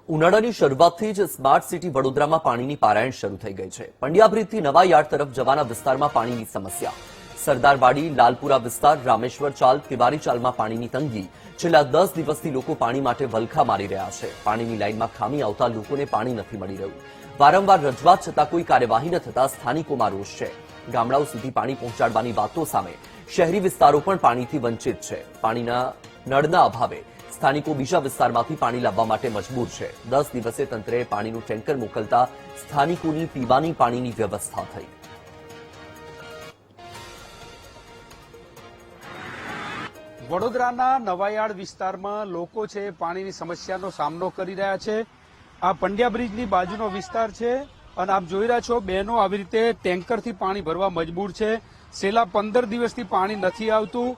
ઉનાળાની શરૂઆતથી જ સ્માર્ટ સિટી વડોદરામાં પાણીની પારાયણ શરૂ થઈ ગઈ છે। પંડ્યા બ્રિજથી નવા યાર્ડ તરફ જવાના વિસ્તારમાં પાણીની સમસ્યા। સરદારવાડી, લાલપુરા વિસ્તાર, રામેશ્વર ચાલ, તિવારી ચાલમાં પાણીની તંગી। છેલ્લા 10 દિવસથી લોકો પાણી માટે વલખા મારી રહ્યા છે। પાણીની લાઇનમાં ખામી આવતા લોકોને પાણી નથી મળી રહ્યું। વારંવાર રજૂઆત છતાં કોઈ કાર્યવાહી ન થતા સ્થાનિકોમાં રોષ છે। ગામડાઓ સુધી પાણી પહોંચાડવાની વાતો સામે શહેરી વિસ્તારો પણ પાણીથી વંચિત છે। પાણીના નળના અભાવે સ્થાનિકો બીજા વિસ્તારમાંથી પાણી લાવવા માટે મજબૂર છે। 10 દિવસે તંત્રે પાણીનું ટેન્કર મોકલતા સ્થાનિકોની પીવાની પાણીની વ્યવસ્થા થઈ। વડોદરાના નવાયાર્ડ વિસ્તારમાં લોકો છે પાણીની સમસ્યાનો સામનો કરી રહ્યા છે। આ પંડ્યા બ્રિજની બાજુનો વિસ્તાર છે અને આપ જોઈ રહ્યા છો બહેનો આવી રીતે ટેન્કરથી પાણી ભરવા મજબૂર છે। છેલ્લા 15 દિવસથી પાણી નથી આવતું।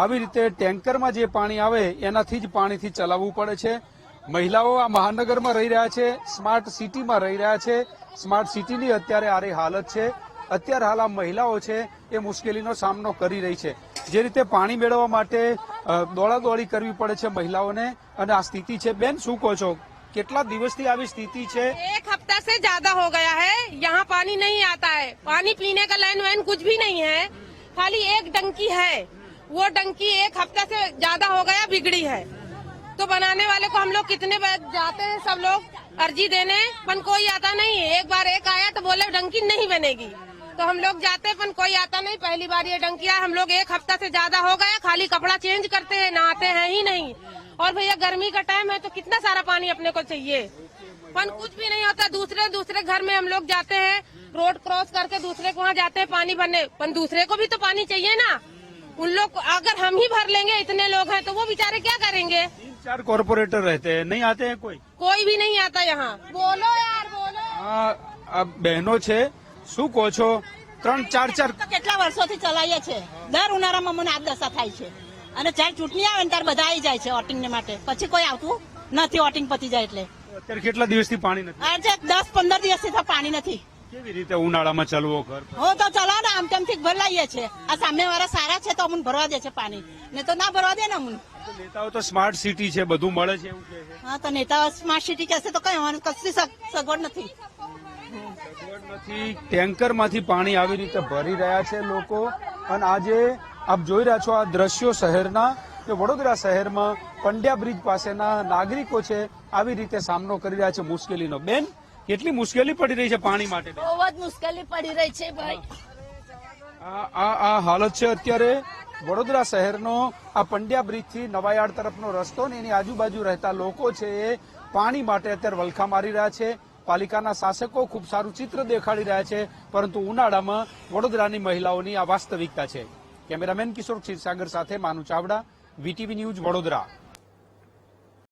આવી રીતે ટેન્કરમાં જે પાણી આવે એનાથી જ પાણીથી ચલાવવું પડે છે। મહિલાઓ આ મહાનગરમાં રહી રહ્યા છે, સ્માર્ટ સિટીમાં રહી રહ્યા છે। સ્માર્ટ સિટીની અત્યારે આરી હાલત છે। અત્યારે હાલ આ મહિલાઓ છે એ મુશ્કેલીનો સામનો કરી રહી છે। જે રીતે પાણી મેળવવા માટે દોડાદોડી કરવી પડે છે મહિલાઓને અને આ સ્થિતિ છે। બેન, શું કહો છો, કેટલા દિવસથી આવી સ્થિતિ છે? एक हफ्ता से ज्यादा हो गया है, यहाँ पानी नहीं आता है। पानी पीने का लाइन वैन कुछ भी नहीं है, खाली एक डंकी है। वो डंकी एक हफ्ता से ज्यादा हो गया बिगड़ी है। तो बनाने वाले को हम लोग कितने बार जाते हैं सब लोग अर्जी देने, पर कोई आता नहीं है। एक बार एक आया तो बोले डंकी नहीं बनेगी, तो हम लोग जाते पर कोई आता नहीं। पहली बार ये डंकी आया, हम लोग एक हफ्ता से ज्यादा हो गया, खाली कपड़ा चेंज करते हैं, नहाते हैं ही नहीं। और भैया गर्मी का टाइम है तो कितना सारा पानी अपने को चाहिए, पर कुछ भी नहीं होता। दूसरे घर में हम लोग जाते हैं, रोड क्रॉस करके दूसरे को वहाँ जाते हैं पानी भरने, पर दूसरे को भी तो पानी चाहिए ना। उन लोग अगर हम ही भर लेंगे, इतने लोग हैं, तो वो बेचारे क्या करेंगे? 3-4 कॉर्पोरेटर रहते हैं, नहीं आते हैं कोई भी नहीं आता यहाँ। बोलो यार बोलो। આ બહેનો છે, શું કહો છો? 3-4 કેટલા વર્ષોથી ચલાવીએ છે। દર ઉનાળામાં મને આ દશા થાય છે અને જ્યારે ચૂંટણી આવે ને ત્યારે બધા આવી જાય છે વોટિંગ માટે, પછી કોઈ આવતું નથી વોટિંગ પતી જાય એટલે। અત્યારે કેટલા દિવસથી પાણી નથી? આજે 10-15 દિવસથી તો પાણી નથી। કેવી રીતે ઉનાળામાં ચાલવો ઘર? હો તો ચલાવો ને, આમ તેમથી ભરાઈએ છે। આ સામે વાળા સારા છે તો અમને ભરવા દે છે પાણી, ને તો ના ભરવા દે ને અમને। નેતાઓ તો સ્માર્ટ સિટી છે, બધું મળે છે એવું કહે છે। હા, તો નેતાઓ સ્માર્ટ સિટી કહેશે તો કઈ અમારે કશી સગવડ નથી। ટેન્કરમાંથી પાણી આવી રીતે ભરી રહ્યા છે લોકો। અને આજે આપ જોઈ રહ્યા છો આ દ્રશ્યો શહેરના, કે વડોદરા શહેરમાં પંડ્યા બ્રિજ પાસેના નાગરિકો છે આવી રીતે સામનો કરી રહ્યા છે મુશ્કેલીનો। બેન, કેટલી મુશ્કેલી પડી રહી છે પાણી માટે? બહુ જ મુશ્કેલી પડી રહી છે ભાઈ। આ હાલત છે અત્યારે વડોદરા શહેરનો। આ પંડ્યા બ્રિજથી નવાયાર્ડ તરફનો રસ્તો ને એની આજુબાજુ રહેતા લોકો છે એ પાણી માટે અત્યારે વલખા મારી રહ્યા છે। પાલિકાના શાસકો ખૂબ સારું ચિત્ર દેખાડી રહ્યા છે, પરંતુ ઉનાળામાં વડોદરાની મહિલાઓની આ વાસ્તવિકતા છે। કેમેરામેન કિશોર ક્ષીરસાગર સાથે માનુ ચાવડા, વીટીવી ન્યૂઝ, વડોદરા।